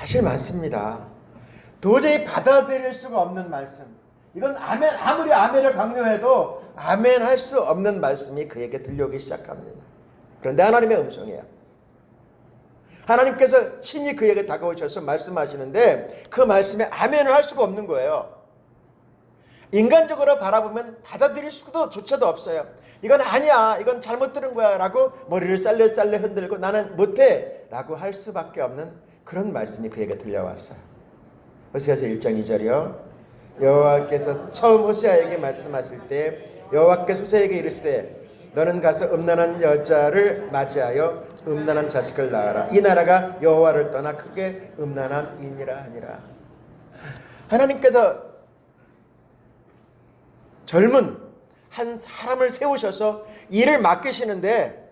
사실 많습니다. 도저히 받아들일 수가 없는 말씀. 이건 아멘, 아무리 아멘을 강요해도 아멘 할 수 없는 말씀이 그에게 들려오기 시작합니다. 그런데 하나님의 음성이에요. 하나님께서 친히 그에게 다가오셔서 말씀하시는데 그 말씀에 아멘을 할 수가 없는 거예요. 인간적으로 바라보면 받아들일 수도 조차도 없어요. 이건 아니야, 이건 잘못 들은 거야 라고 머리를 쌀래쌀래 흔들고 나는 못해 라고 할 수밖에 없는 그런 말씀이 그에게 들려왔어요. 호세아서 1장 2절이요. 여호와께서 처음 호세아에게 말씀하실 때 여호와께서 호세아에게 이르시되 너는 가서 음란한 여자를 맞이하여 음란한 자식을 낳아라. 이 나라가 여호와를 떠나 크게 음란함이니라 하니라. 하나님께서 젊은 한 사람을 세우셔서 일을 맡기시는데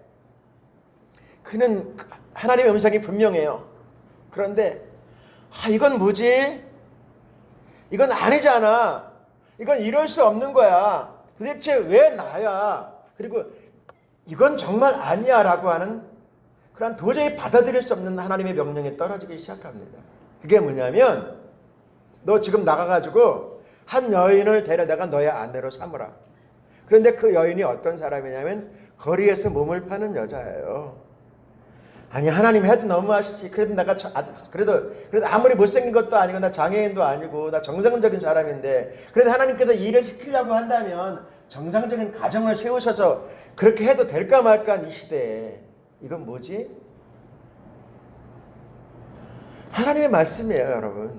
그는 하나님의 음성이 분명해요. 그런데 이건 뭐지? 이건 아니잖아. 이건 이럴 수 없는 거야. 도대체 왜 나야? 그리고 이건 정말 아니야 라고 하는 그런 도저히 받아들일 수 없는 하나님의 명령에 떨어지기 시작합니다. 그게 뭐냐면 너 지금 나가가지고 한 여인을 데려다가 너의 아내로 삼으라. 그런데 그 여인이 어떤 사람이냐면 거리에서 몸을 파는 여자예요. 아니 하나님 해도 너무하시지. 그래도 내가 그래도 아무리 못생긴 것도 아니고 나 장애인도 아니고 나 정상적인 사람인데 그래도 하나님께서 일을 시키려고 한다면 정상적인 가정을 세우셔서 그렇게 해도 될까 말까 이 시대에 이건 뭐지? 하나님의 말씀이에요, 여러분.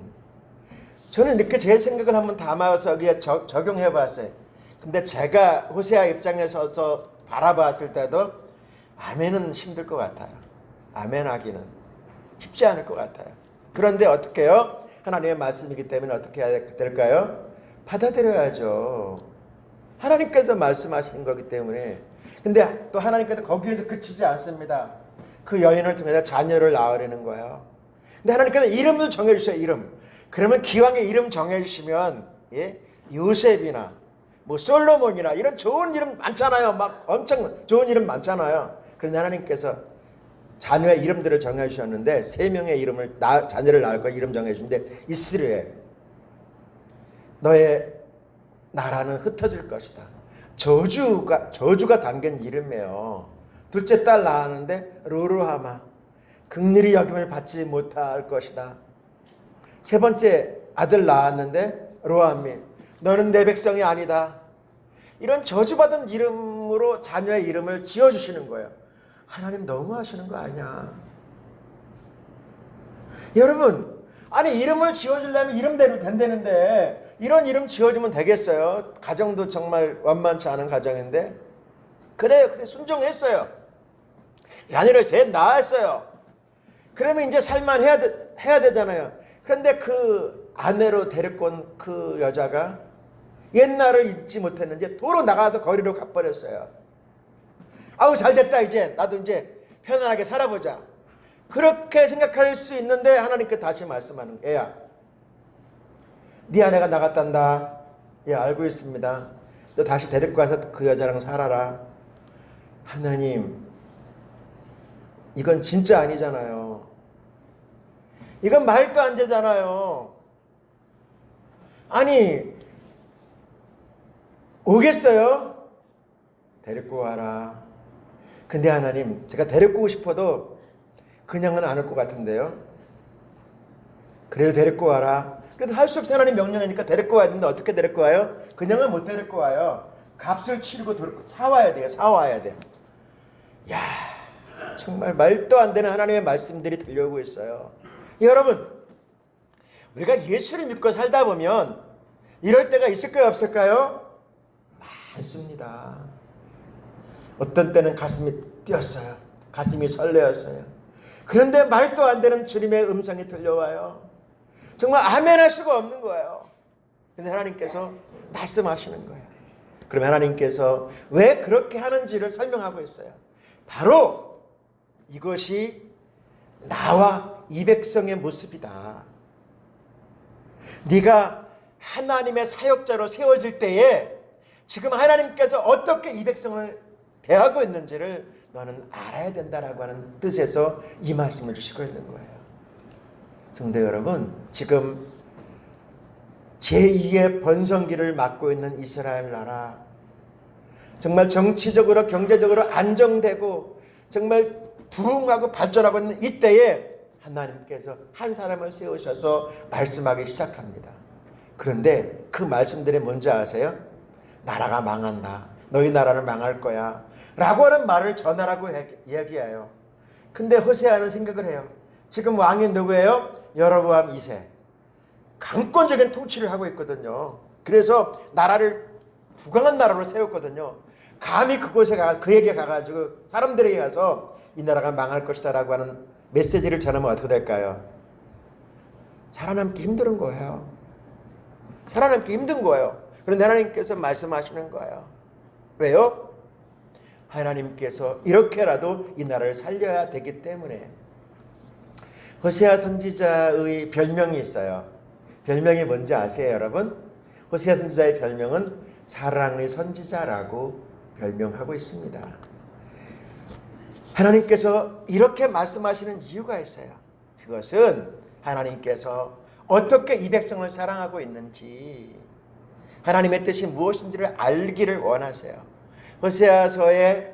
저는 이렇게 제 생각을 한번 담아서 여기에 적용해 봤어요. 근데 제가 호세아 입장에 서서 바라봤을 때도 아멘은 힘들 것 같아요. 아멘 하기는 쉽지 않을 것 같아요. 그런데 어떻게 해요? 하나님의 말씀이기 때문에 어떻게 해야 될까요? 받아들여야죠. 하나님께서 말씀하시는 거기 때문에. 근데 또 하나님께서 거기에서 그치지 않습니다. 그 여인을 통해서 자녀를 낳으려는 거예요. 근데 하나님께서 이름을 정해주세요. 이름. 그러면 기왕에 이름 정해주시면 요셉이나 뭐 솔로몬이나 이런 좋은 이름 많잖아요. 막 엄청 좋은 이름 많잖아요. 그런데 하나님께서 자녀의 이름들을 정해주셨는데 3명의 이름을 자녀를 낳을 거 이름 정해주는데 이스라엘 너의 나라는 흩어질 것이다. 저주가 담긴 이름이에요. 둘째 딸 낳았는데 로루하마 긍휼히 여김을 받지 못할 것이다. 세 번째 아들 낳았는데 로암미 너는 내 백성이 아니다. 이런 저주받은 이름으로 자녀의 이름을 지어주시는 거예요. 하나님 너무하시는 거 아니야. 여러분 아니 이름을 지어주려면 이름대로 된다는데 이런 이름 지어주면 되겠어요? 가정도 정말 완만치 않은 가정인데 그래 순종했어요. 자녀를 셋 낳았어요. 그러면 이제 살만 해야 되잖아요. 그런데 그 아내로 데리고 온 그 여자가 옛날을 잊지 못했는지 도로 나가서 거리로 가버렸어요. 아우 잘됐다 이제 나도 이제 편안하게 살아보자. 그렇게 생각할 수 있는데 하나님께 다시 말씀하는 애야 네 아내가 나갔단다. 예 알고 있습니다. 너 다시 데리고 와서 그 여자랑 살아라. 하나님 이건 진짜 아니잖아요. 이건 말도 안 되잖아요. 아니 오겠어요? 데리고 와라. 근데 하나님 제가 데리고 오고 싶어도 그냥은 안 올 것 같은데요. 그래도 데리고 와라. 그래도 할 수 없이 하나님 명령이니까 데리고 와야 되는데 어떻게 데리고 와요? 그냥은 못 데리고 와요. 값을 치르고 사와야 돼요. 사와야 돼요. 야 정말 말도 안 되는 하나님의 말씀들이 들려오고 있어요. 여러분 우리가 예수를 믿고 살다 보면 이럴 때가 있을까요? 없을까요? 많습니다. 어떤 때는 가슴이 뛰었어요. 가슴이 설레었어요. 그런데 말도 안 되는 주님의 음성이 들려와요. 정말 아멘 할 수가 없는 거예요. 근데 하나님께서 말씀하시는 거예요. 그럼 하나님께서 왜 그렇게 하는지를 설명하고 있어요. 바로 이것이 나와 이 백성의 모습이다. 네가 하나님의 사역자로 세워질 때에 지금 하나님께서 어떻게 이 백성을 대하고 있는지를 너는 알아야 된다라고 하는 뜻에서 이 말씀을 주시고 있는 거예요. 성도 여러분, 지금 제2의 번성기를 맞고 있는 이스라엘 나라, 정말 정치적으로 경제적으로 안정되고 정말 부흥하고 발전하고 있는 이때에 하나님께서 한 사람을 세우셔서 말씀하기 시작합니다. 그런데 그 말씀들이 뭔지 아세요? 나라가 망한다, 너희 나라는 망할 거야 라고 하는 말을 전하라고 이야기해요. 근데 호세아는 생각을 해요. 지금 왕이 누구예요? 여로보암 2세. 강권적인 통치를 하고 있거든요. 그래서 나라를 부강한 나라로 세웠거든요. 감히 그곳에 그에게 가가지고 사람들에게 가서 이 나라가 망할 것이다 라고 하는 메시지를 전하면 어떻게 될까요? 살아남기 힘든 거예요. 살아남기 힘든 거예요. 그런데 하나님께서 말씀하시는 거예요. 왜요? 하나님께서 이렇게라도 이 나라를 살려야 되기 때문에. 호세아 선지자의 별명이 있어요. 별명이 뭔지 아세요, 여러분? 호세아 선지자의 별명은 사랑의 선지자라고 별명하고 있습니다. 하나님께서 이렇게 말씀하시는 이유가 있어요. 그것은 하나님께서 어떻게 이 백성을 사랑하고 있는지, 하나님의 뜻이 무엇인지를 알기를 원하세요. 호세아서에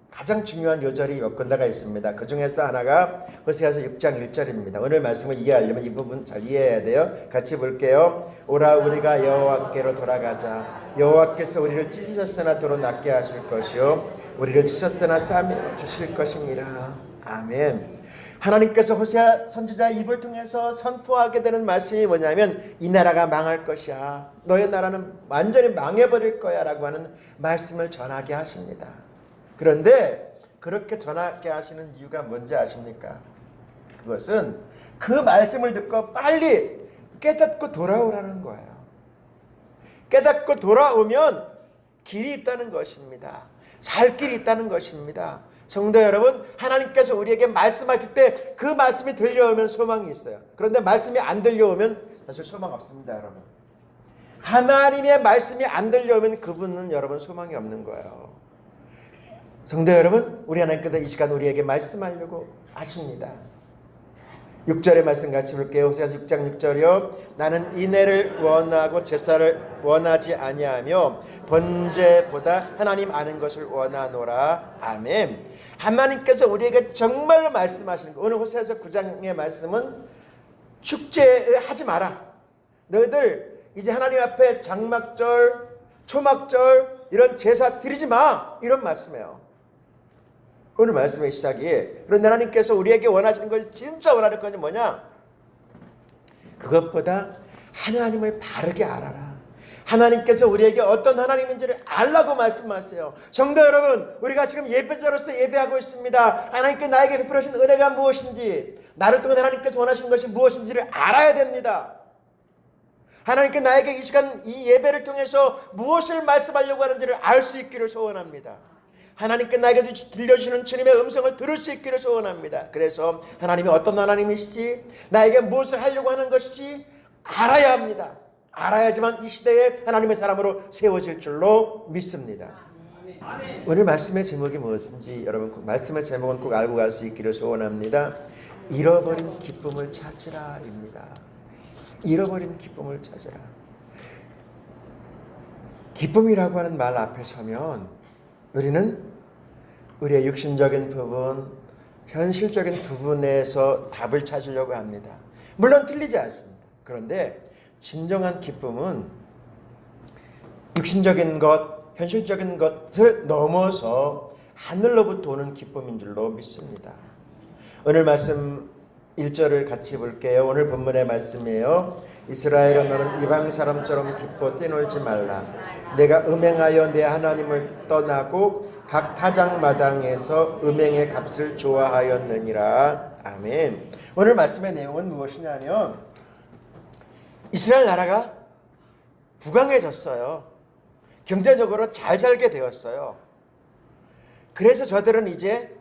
가장 중요한 요절이 몇 군데가 있습니다. 그 중에서 하나가 호세아서 6장 1절입니다. 오늘 말씀을 이해하려면 이 부분 잘 이해해야 돼요. 같이 볼게요. 오라 우리가 여호와께로 돌아가자. 여호와께서 우리를 찢으셨으나 도로 낫게 하실 것이요 우리를 치셨으나 싸매 주실 것입니다. 아멘. 하나님께서 호세아 선지자의 입을 통해서 선포하게 되는 말씀이 뭐냐면 이 나라가 망할 것이야, 너의 나라는 완전히 망해버릴 거야 라고 하는 말씀을 전하게 하십니다. 그런데 그렇게 전하게 하시는 이유가 뭔지 아십니까? 그것은 그 말씀을 듣고 빨리 깨닫고 돌아오라는 거예요. 깨닫고 돌아오면 길이 있다는 것입니다. 살 길이 있다는 것입니다. 성도 여러분, 하나님께서 우리에게 말씀하실 때 그 말씀이 들려오면 소망이 있어요. 그런데 말씀이 안 들려오면 사실 소망 없습니다, 여러분. 하나님의 말씀이 안 들려오면 그분은 여러분 소망이 없는 거예요. 성도 여러분, 우리 하나님께서 이 시간 우리에게 말씀하려고 하십니다. 6절의 말씀 같이 볼게요. 호세아서 6장 6절이요. 나는 인애를 원하고 제사를 원하지 아니하며 번제보다 하나님 아는 것을 원하노라. 아멘. 하나님께서 우리에게 정말로 말씀하시는 거. 오늘 호세아서 9장의 말씀은 축제를 하지 마라. 너희들 이제 하나님 앞에 장막절, 초막절 이런 제사 드리지 마. 이런 말씀이에요. 오늘 말씀의 시작이. 그런데 하나님께서 우리에게 원하시는 것이 진짜 원하는 것이 뭐냐? 그것보다 하나님을 바르게 알아라. 하나님께서 우리에게 어떤 하나님인지를 알라고 말씀하세요. 성도 여러분, 우리가 지금 예배자로서 예배하고 있습니다. 하나님께 나에게 베풀으신 은혜가 무엇인지, 나를 통해 하나님께서 원하시는 것이 무엇인지를 알아야 됩니다. 하나님께 나에게 이 시간 이 예배를 통해서 무엇을 말씀하려고 하는지를 알 수 있기를 소원합니다. 하나님께 나에게 들려주시는 주님의 음성을 들을 수 있기를 소원합니다. 그래서 하나님이 어떤 하나님이시지, 나에게 무엇을 하려고 하는 것이지 알아야 합니다. 알아야지만 이 시대에 하나님의 사람으로 세워질 줄로 믿습니다. 오늘 말씀의 제목이 무엇인지 여러분 말씀의 제목은 꼭 알고 갈 수 있기를 소원합니다. 잃어버린 기쁨을 찾으라 입니다. 잃어버린 기쁨을 찾으라. 기쁨이라고 하는 말 앞에 서면 우리는 우리의 육신적인 부분, 현실적인 부분에서 답을 찾으려고 합니다. 물론 틀리지 않습니다. 그런데 진정한 기쁨은 육신적인 것, 현실적인 것을 넘어서 하늘로부터 오는 기쁨인 줄로 믿습니다. 오늘 말씀 1절을 같이 볼게요. 오늘 본문의 말씀이에요. 이스라엘아, 너는 이방 사람처럼 기뻐 뛰놀지 말라. 내가 음행하여 내 하나님을 떠나고 각 타작마당에서 음행의 값을 좋아하였느니라. 아멘. 오늘 말씀의 내용은 무엇이냐면 이스라엘 나라가 부강해졌어요. 경제적으로 잘 살게 되었어요. 그래서 저들은 이제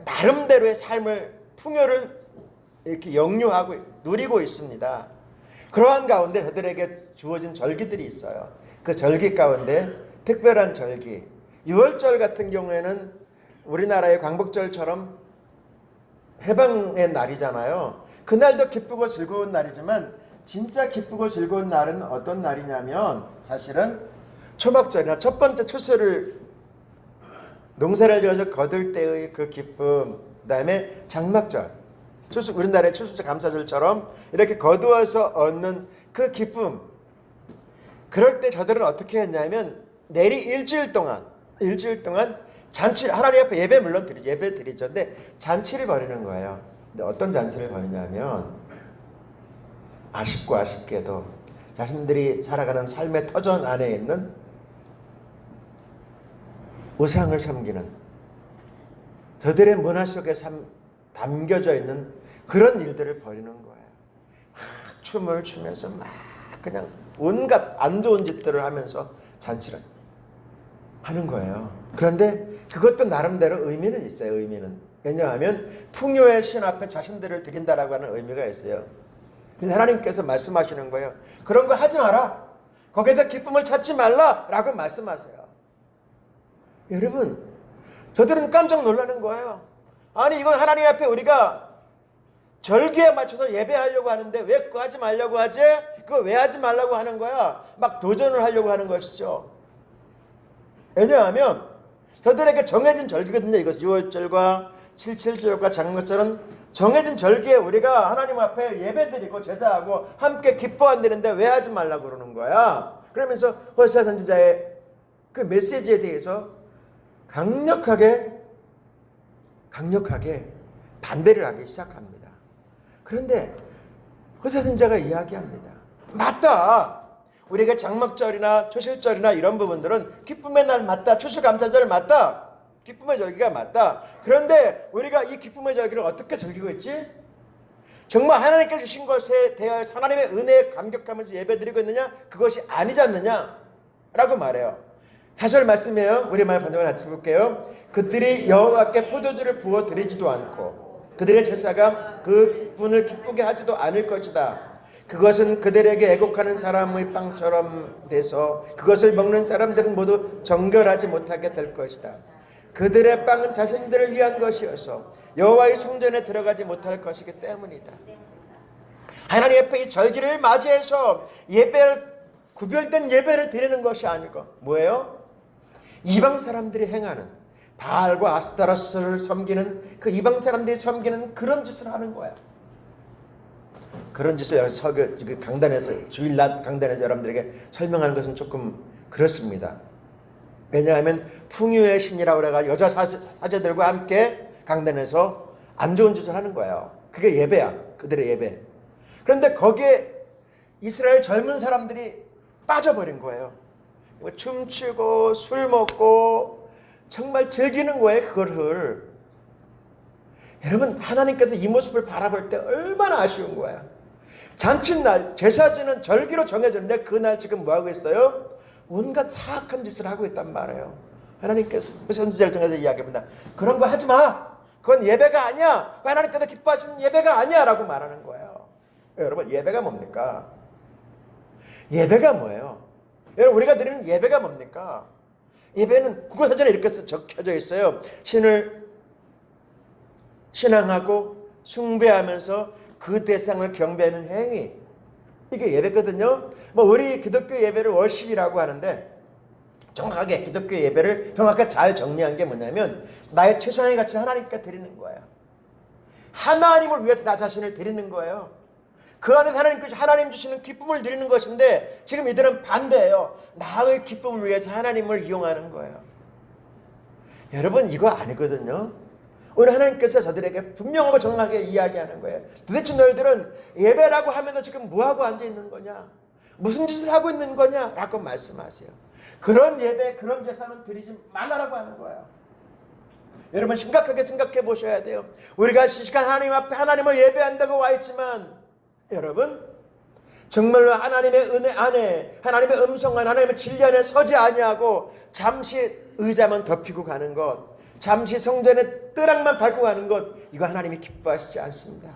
나름대로의 삶을, 풍요를 이렇게 영유하고 누리고 있습니다. 그러한 가운데 저들에게 주어진 절기들이 있어요. 그 절기 가운데 특별한 절기, 6월절 같은 경우에는 우리나라의 광복절처럼 해방의 날이잖아요. 그날도 기쁘고 즐거운 날이지만 진짜 기쁘고 즐거운 날은 어떤 날이냐면 사실은 초막절이나 첫 번째 추수를 농사를 지어서 거둘 때의 그 기쁨, 그다음에 장막절, 추수 우리나라의 추수절 감사절처럼 이렇게 거두어서 얻는 그 기쁨. 그럴 때 저들은 어떻게 했냐면 내리 일주일 동안 잔치, 하나님 앞에 예배 물론 예배 드리죠. 근데 잔치를 벌이는 거예요. 근데 어떤 잔치를 벌이냐면 아쉽게도 자신들이 살아가는 삶의 터전 안에 있는 우상을 섬기는 저들의 문화 속에 담겨져 있는 그런 일들을 벌이는 거예요. 막 춤을 추면서 막 그냥 온갖 안 좋은 짓들을 하면서 잔치를 하는 거예요. 그런데 그것도 나름대로 의미는 있어요. 의미는. 왜냐하면 풍요의 신 앞에 자신들을 드린다라고 하는 의미가 있어요. 근데 하나님께서 말씀하시는 거예요. 그런 거 하지 마라. 거기에다 기쁨을 찾지 말라라고 말씀하세요. 여러분, 저들은 깜짝 놀라는 거예요. 아니 이건 하나님 앞에 우리가 절기에 맞춰서 예배하려고 하는데 왜 그거 하지 말라고 하지? 그거 왜 하지 말라고 하는 거야? 막 도전을 하려고 하는 것이죠. 왜냐하면 저들에게 정해진 절기거든요. 이것 6월절과 7.7절과 장막절은 정해진 절기에 우리가 하나님 앞에 예배드리고 제사하고 함께 기뻐한다는데 왜 하지 말라고 그러는 거야? 그러면서 호세아 선지자의 그 메시지에 대해서 강력하게 반대를 하기 시작합니다. 그런데 호세아 선지자가 이야기합니다. 맞다. 우리가 장막절이나 초실절이나 이런 부분들은 기쁨의 날 맞다. 추수감사절 맞다. 기쁨의 절기가 맞다. 그런데 우리가 이 기쁨의 절기를 어떻게 즐기고 있지? 정말 하나님께 주신 것에 대하여 하나님의 은혜에 감격하면서 예배드리고 있느냐? 그것이 아니지 않느냐? 라고 말해요. 4절 말씀이에요. 우리말 번역을 같이 볼게요. 그들이 여호와께 포도주를 부어 드리지도 않고 그들의 제사가 그분을 기쁘게 하지도 않을 것이다. 그것은 그들에게 애곡하는 사람의 빵처럼 돼서 그것을 먹는 사람들은 모두 정결하지 못하게 될 것이다. 그들의 빵은 자신들을 위한 것이어서 여호와의 성전에 들어가지 못할 것이기 때문이다. 하나님 앞에 이 절기를 맞이해서 구별된 예배를 드리는 것이 아니고 뭐예요? 이방 사람들이 행하는 바알과 아스타로스를 섬기는 그 이방 사람들이 섬기는 그런 짓을 하는 거야. 그런 짓을 강단에서 주일날 강단에서 여러분들에게 설명하는 것은 조금 그렇습니다. 왜냐하면 풍요의 신이라고 그래가 여자 사제들과 함께 강단에서 안 좋은 짓을 하는 거예요. 그게 예배야. 그들의 예배. 그런데 거기에 이스라엘 젊은 사람들이 빠져버린 거예요. 춤추고 술 먹고 정말 즐기는 거예요. 그거를. 여러분 하나님께서 이 모습을 바라볼 때 얼마나 아쉬운 거야. 잔칫날 제사지는 절기로 정해졌는데 그날 지금 뭐하고 있어요? 온갖 사악한 짓을 하고 있단 말이에요. 하나님께서 선지자를 통해서 이야기합니다. 그런 거 하지 마. 그건 예배가 아니야. 하나님께서 기뻐하시는 예배가 아니야 라고 말하는 거예요. 여러분 예배가 뭡니까? 예배가 뭐예요? 여러분 우리가 드리는 예배가 뭡니까? 예배는 국어사전에 이렇게 적혀져 있어요. 신을 신앙하고 숭배하면서 그 대상을 경배하는 행위. 이게 예배거든요. 우리 기독교 예배를 월십이라고 하는데 정확하게 기독교 예배를 정확하게 잘 정리한 게 뭐냐면 나의 최선의 가치를 하나님께 드리는 거예요. 하나님을 위해서 나 자신을 드리는 거예요. 그 안에서 하나님 주시는 기쁨을 드리는 것인데 지금 이들은 반대예요. 나의 기쁨을 위해서 하나님을 이용하는 거예요. 여러분 이거 아니거든요. 오늘 하나님께서 저들에게 분명하고 정확하게 이야기하는 거예요. 도대체 너희들은 예배라고 하면서 지금 뭐하고 앉아있는 거냐? 무슨 짓을 하고 있는 거냐? 라고 말씀하세요. 그런 예배, 그런 제사는 드리지 말라고 하는 거예요. 여러분 심각하게 생각해 보셔야 돼요. 우리가 시간 하나님 앞에 하나님을 예배한다고 와 있지만 여러분 정말로 하나님의 은혜 안에 하나님의 음성 안에 하나님의 진리 안에 서지 아니하고 잠시 의자만 덮이고 가는 것, 잠시 성전의 뜨락만 밟고 가는 것, 이거 하나님이 기뻐하시지 않습니다.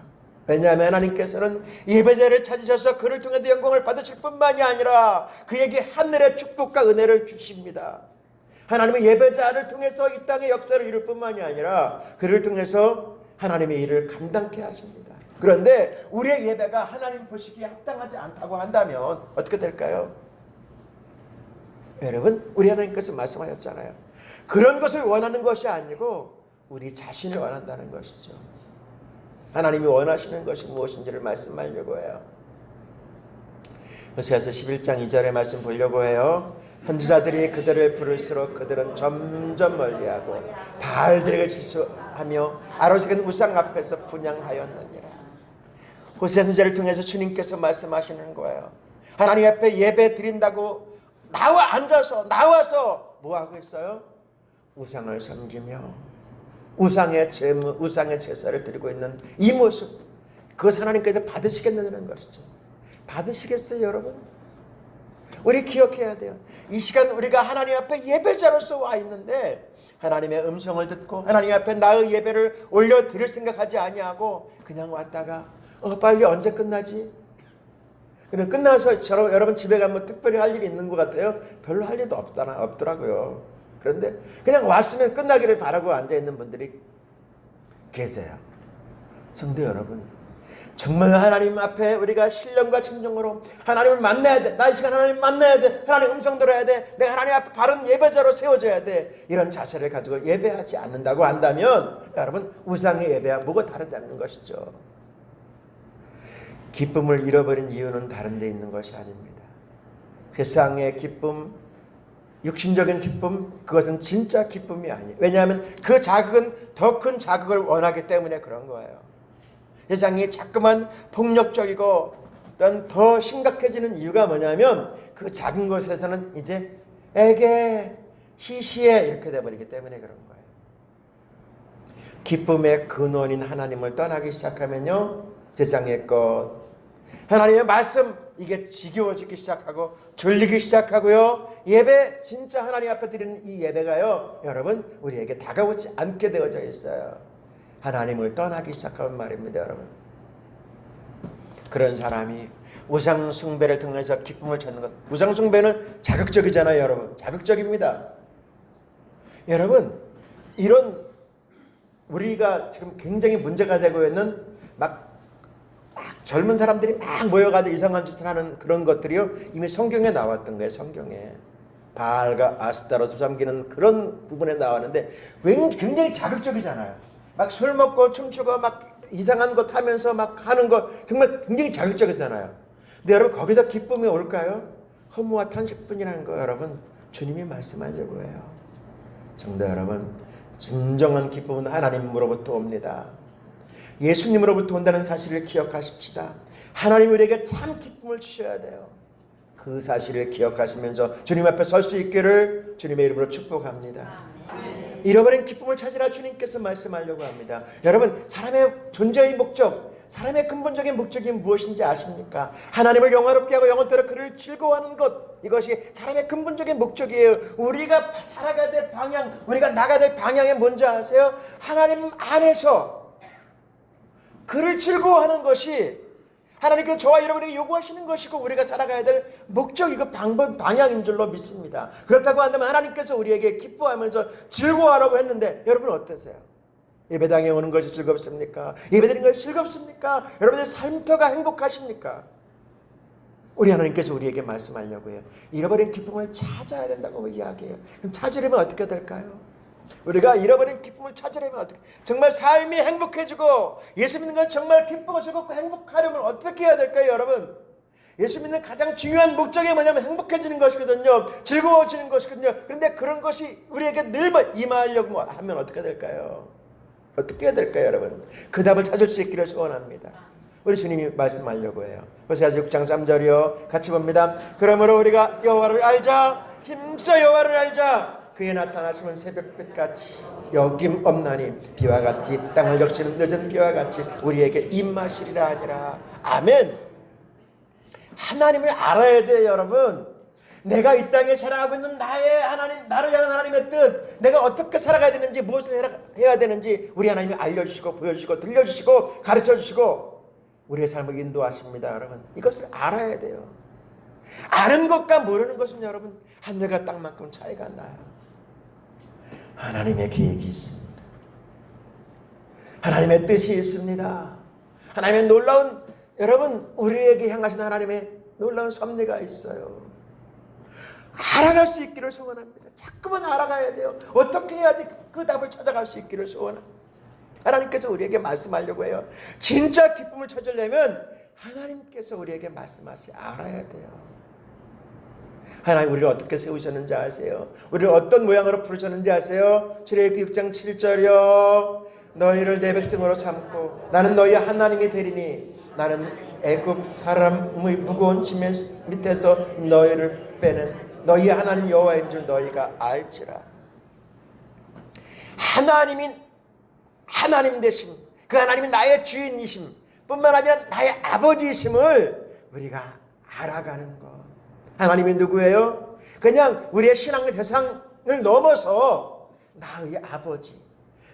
왜냐하면 하나님께서는 예배자를 찾으셔서 그를 통해서 영광을 받으실 뿐만이 아니라 그에게 하늘의 축복과 은혜를 주십니다. 하나님은 예배자를 통해서 이 땅의 역사를 이룰 뿐만이 아니라 그를 통해서 하나님의 일을 감당케 하십니다. 그런데 우리의 예배가 하나님 보시기에 합당하지 않다고 한다면 어떻게 될까요? 여러분, 우리 하나님께서 말씀하셨잖아요. 그런 것을 원하는 것이 아니고 우리 자신을 원한다는 것이죠. 하나님이 원하시는 것이 무엇인지를 말씀하려고 해요. 호세아서 11장 2절의 말씀 보려고 해요. 선지자들이 그들을 부를수록 그들은 점점 멀리하고 바알들에게 질수하며 아로색은 우상 앞에서 분향하였느니라. 호세아 선지자를 통해서 주님께서 말씀하시는 거예요. 하나님 앞에 예배 드린다고 나와서 뭐 하고 있어요? 우상을 섬기며 우상의 제물, 우상의 제사를 드리고 있는 이 모습, 그것 하나님께서 받으시겠느냐는 것이죠. 받으시겠어요, 여러분? 우리 기억해야 돼요. 이 시간 우리가 하나님 앞에 예배자로서 와 있는데 하나님의 음성을 듣고 하나님 앞에 나의 예배를 올려드릴 생각하지 아니하고 그냥 왔다가 빨리 언제 끝나지? 그냥 끝나서 여러분 집에 가면 특별히 할 일이 있는 것 같아요. 별로 할 일도 없더라고요. 그런데 그냥 왔으면 끝나기를 바라고 앉아있는 분들이 계세요. 성도 여러분, 정말 하나님 앞에 우리가 신령과 진정으로 하나님을 만나야 돼. 나 이 시간 하나님 만나야 돼. 하나님 음성 들어야 돼. 내가 하나님 앞에 바른 예배자로 세워져야 돼. 이런 자세를 가지고 예배하지 않는다고 한다면 여러분, 우상의 예배와 뭐가 다르다는 것이죠. 기쁨을 잃어버린 이유는 다른 데 있는 것이 아닙니다. 세상의 기쁨, 육신적인 기쁨, 그것은 진짜 기쁨이 아니에요. 왜냐하면 그 자극은 더 큰 자극을 원하기 때문에 그런 거예요. 세상이 자꾸만 폭력적이고 더 심각해지는 이유가 뭐냐면 그 작은 것에서는 이제 에게, 시시해 이렇게 돼버리기 때문에 그런 거예요. 기쁨의 근원인 하나님을 떠나기 시작하면요, 세상의 것, 하나님의 말씀, 이게 지겨워지기 시작하고 졸리기 시작하고요, 예배, 진짜 하나님 앞에 드리는 이 예배가요, 여러분, 우리에게 다가오지 않게 되어져 있어요. 하나님을 떠나기 시작하면 말입니다, 여러분. 그런 사람이 우상 숭배를 통해서 기쁨을 찾는 것, 우상 숭배는 자극적이잖아요, 여러분. 자극적입니다. 여러분, 이런 우리가 지금 굉장히 문제가 되고 있는 막 젊은 사람들이 막 모여가지고 이상한 짓을 하는 그런 것들이요, 이미 성경에 나왔던 거예요. 성경에 바알과 아스타롯을 섬기는 그런 부분에 나왔는데 굉장히 자극적이잖아요. 막 술 먹고 춤추고 막 이상한 것 하면서 막 하는 거 정말 굉장히 자극적이잖아요. 근데 여러분, 거기서 기쁨이 올까요? 허무와 탄식뿐이라는 거 여러분, 주님이 말씀하려고 해요. 성도 여러분, 진정한 기쁨은 하나님으로부터 옵니다. 예수님으로부터 온다는 사실을 기억하십시다. 하나님 우리에게 참 기쁨을 주셔야 돼요. 그 사실을 기억하시면서 주님 앞에 설 수 있기를 주님의 이름으로 축복합니다. 잃어버린 기쁨을 찾으라 주님께서 말씀하려고 합니다. 여러분, 사람의 존재의 목적, 사람의 근본적인 목적이 무엇인지 아십니까? 하나님을 영화롭게 하고 영원토록 그를 즐거워하는 것, 이것이 사람의 근본적인 목적이에요. 우리가 살아가야 될 방향, 우리가 나가야 될 방향이 뭔지 아세요? 하나님 안에서 그를 즐거워하는 것이 하나님께서 저와 여러분에게 요구하시는 것이고 우리가 살아가야 될 목적이고 방향인 줄로 믿습니다. 그렇다고 한다면 하나님께서 우리에게 기뻐하면서 즐거워하라고 했는데 여러분 어떠세요? 예배당에 오는 것이 즐겁습니까? 예배드리는 것이 즐겁습니까? 여러분의 삶터가 행복하십니까? 우리 하나님께서 우리에게 말씀하려고 해요. 잃어버린 기쁨을 찾아야 된다고 이야기해요. 그럼 찾으려면 어떻게 될까요? 우리가 잃어버린 기쁨을 찾으려면 어떻게, 정말 삶이 행복해지고 예수 믿는 건 정말 기쁘고 즐겁고 행복하려면 어떻게 해야 될까요, 여러분? 예수 믿는 가장 중요한 목적이 뭐냐면 행복해지는 것이거든요. 즐거워지는 것이거든요. 그런데 그런 것이 우리에게 늘 임하려고 하면 어떻게 될까요? 어떻게 해야 될까요, 여러분? 그 답을 찾을 수 있기를 소원합니다. 우리 주님이 말씀하려고 해요. 호세아서 6장 3절이요. 같이 봅니다. 그러므로 우리가 여호와를 알자, 힘써 여호와를 알자. 그의 나타나시면 새벽빛같이 여김없나니 비와 같이 땅을 적시는 늦은 비와 같이 우리에게 임하시리라 하니라. 아멘. 하나님을 알아야 돼요, 여러분. 내가 이 땅에 살아가고 있는 나의 하나님, 나를 향한 하나님의 뜻, 내가 어떻게 살아가야 되는지, 무엇을 해야 되는지 우리 하나님이 알려주시고 보여주시고 들려주시고 가르쳐주시고 우리의 삶을 인도하십니다, 여러분. 이것을 알아야 돼요. 아는 것과 모르는 것은 여러분 하늘과 땅만큼 차이가 나요. 하나님의 계획이 있습니다. 하나님의 뜻이 있습니다. 하나님의 놀라운, 여러분, 우리에게 향하신 하나님의 놀라운 섭리가 있어요. 알아갈 수 있기를 소원합니다. 자꾸만 알아가야 돼요. 어떻게 해야 그 답을 찾아갈 수 있기를 소원합니다. 하나님께서 우리에게 말씀하려고 해요. 진짜 기쁨을 찾으려면 하나님께서 우리에게 말씀하세요. 알아야 돼요. 하나님 우리를 어떻게 세우셨는지 아세요? 우리를 어떤 모양으로 부르셨는지 아세요? 출애굽기 6장 7절이요. 너희를 내 백성으로 삼고 나는 너희 하나님이 되리니 나는 애굽 사람의 무거운 짐 밑에서 너희를 빼는 너희 하나님 여호와인 줄 너희가 알지라. 하나님인 하나님 되심, 그 하나님이 나의 주인이심 뿐만 아니라 나의 아버지이심을 우리가 알아가는 것. 하나님이 누구예요? 그냥 우리의 신앙의 대상을 넘어서 나의 아버지,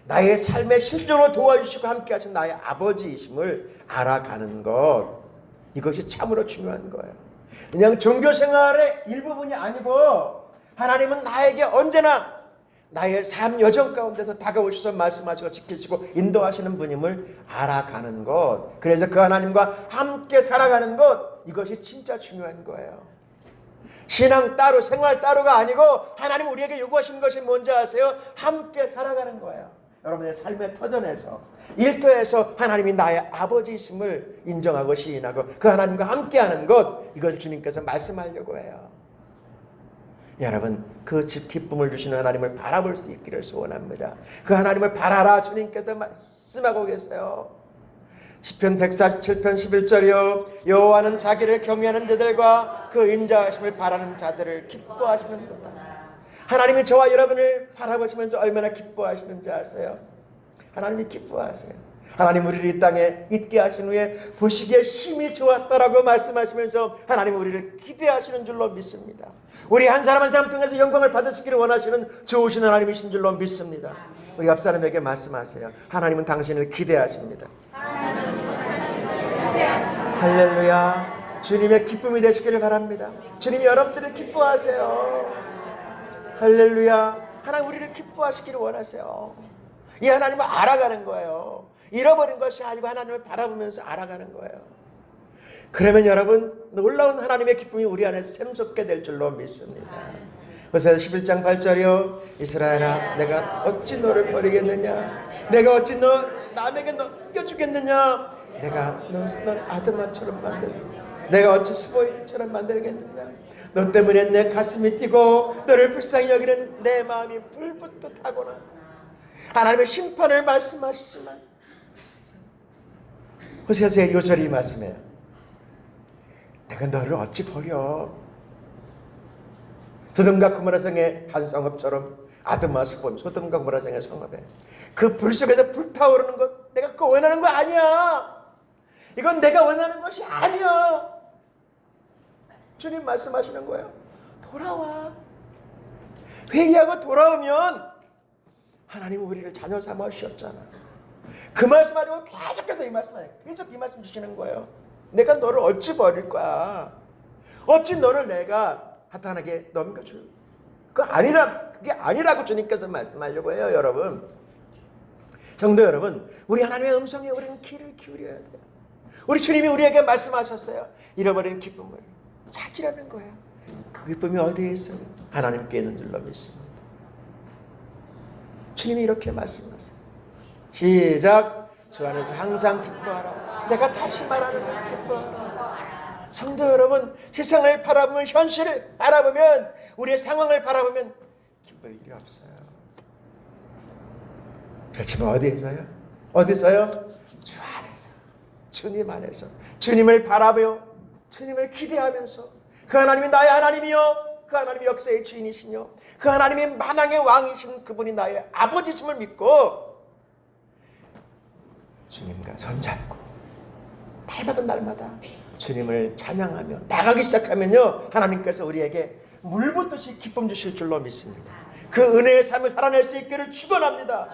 나의 삶의 실존으로 도와주시고 함께 하신 나의 아버지이심을 알아가는 것. 이것이 참으로 중요한 거예요. 그냥 종교생활의 일부분이 아니고 하나님은 나에게 언제나 나의 삶 여정 가운데서 다가오셔서 말씀하시고 지키시고 인도하시는 분임을 알아가는 것. 그래서 그 하나님과 함께 살아가는 것. 이것이 진짜 중요한 거예요. 신앙 따로 생활 따로가 아니고 하나님 우리에게 요구하시는 것이 뭔지 아세요? 함께 살아가는 거예요. 여러분의 삶의 터전에서 일터에서 하나님이 나의 아버지이심을 인정하고 시인하고 그 하나님과 함께하는 것. 이걸 주님께서 말씀하려고 해요. 여러분 그 기쁨을 주시는 하나님을 바라볼 수 있기를 소원합니다. 그 하나님을 바라라 주님께서 말씀하고 계세요. 시편 147편 11절이요. 여호와는 자기를 경외하는 자들과 그 인자하심을 바라는 자들을 기뻐하시는도다. 하나님이 저와 여러분을 바라보시면서 얼마나 기뻐하시는지 아세요? 하나님이 기뻐하세요. 하나님 우리를 이 땅에 있게 하신 후에 보시기에 힘이 좋았다라고 말씀하시면서 하나님 우리를 기대하시는 줄로 믿습니다. 우리 한 사람 한 사람 통해서 영광을 받으시기를 원하시는 좋으신 하나님이신 줄로 믿습니다. 우리 앞 사람에게 말씀하세요. 하나님은 당신을 기대하십니다. 할렐루야. 주님의 기쁨이 되시기를 바랍니다. 주님이 여러분들을 기뻐하세요. 할렐루야. 하나님 우리를 기뻐하시기를 원하세요. 이 하나님을 알아가는 거예요. 잃어버린 것이 아니고 하나님을 바라보면서 알아가는 거예요. 그러면 여러분 놀라운 하나님의 기쁨이 우리 안에 샘솟게 될 줄로 믿습니다. 호세아서 11장 8절이요. 이스라엘아 내가 어찌 너를 버리겠느냐. 내가 어찌 너 남에게 넘겨주겠느냐. 내가 널 아드마처럼 만들고 내가 어찌 스보이처럼 만들겠느냐. 너 때문에 내 가슴이 뛰고 너를 불쌍히 여기는 내 마음이 불붙듯 하구나. 하나님의 심판을 말씀하시지만 호세아서의 요절이 말씀해요. 내가 너를 어찌 버려. 소돔과 고모라 성의 한 성읍처럼 아드마 스본 소돔과 고모라 성의 성읍에 그 불 속에서 불타오르는 것 내가 그거 원하는 거 아니야. 이건 내가 원하는 것이 아니야. 주님 말씀하시는 거예요. 돌아와. 회개하고 돌아오면 하나님은 우리를 자녀 삼아 주셨잖아. 그 말씀하려고 계속해서 이 말씀하세요. 계속 이 말씀 주시는 거예요. 내가 너를 어찌 버릴 거야. 어찌 너를 내가 하찮게 넘겨줄. 그게 아니라고 주님께서 말씀하려고 해요. 여러분. 성도 여러분, 우리 하나님의 음성에 우리는 귀를 기울여야 돼요. 우리 주님이 우리에게 말씀하셨어요. 잃어버린 기쁨을 찾으라는 거예요. 그 기쁨이 어디에 있어요? 하나님께 있는 줄로 믿습니다. 주님이 이렇게 말씀하세요. 시작. 주 안에서 항상 기뻐하라. 내가 다시 말하는 기뻐하라. 성도 여러분, 세상을 바라보면, 현실을 바라보면, 우리의 상황을 바라보면 기쁠 일이 없어요. 그렇지만 어디에서요? 어디서요? 주 안에서, 주님 안에서, 주님을 바라보며 주님을 기대하면서 그 하나님이 나의 하나님이요, 그 하나님이 역사의 주인이시며 그 하나님이 만왕의 왕이신 그분이 나의 아버지심을 믿고 주님과 손잡고 날마다 주님을 찬양하며 나가기 시작하면요, 하나님께서 우리에게 물붓듯이 기쁨 주실 줄로 믿습니다. 그 은혜의 삶을 살아낼 수 있기를 축원합니다.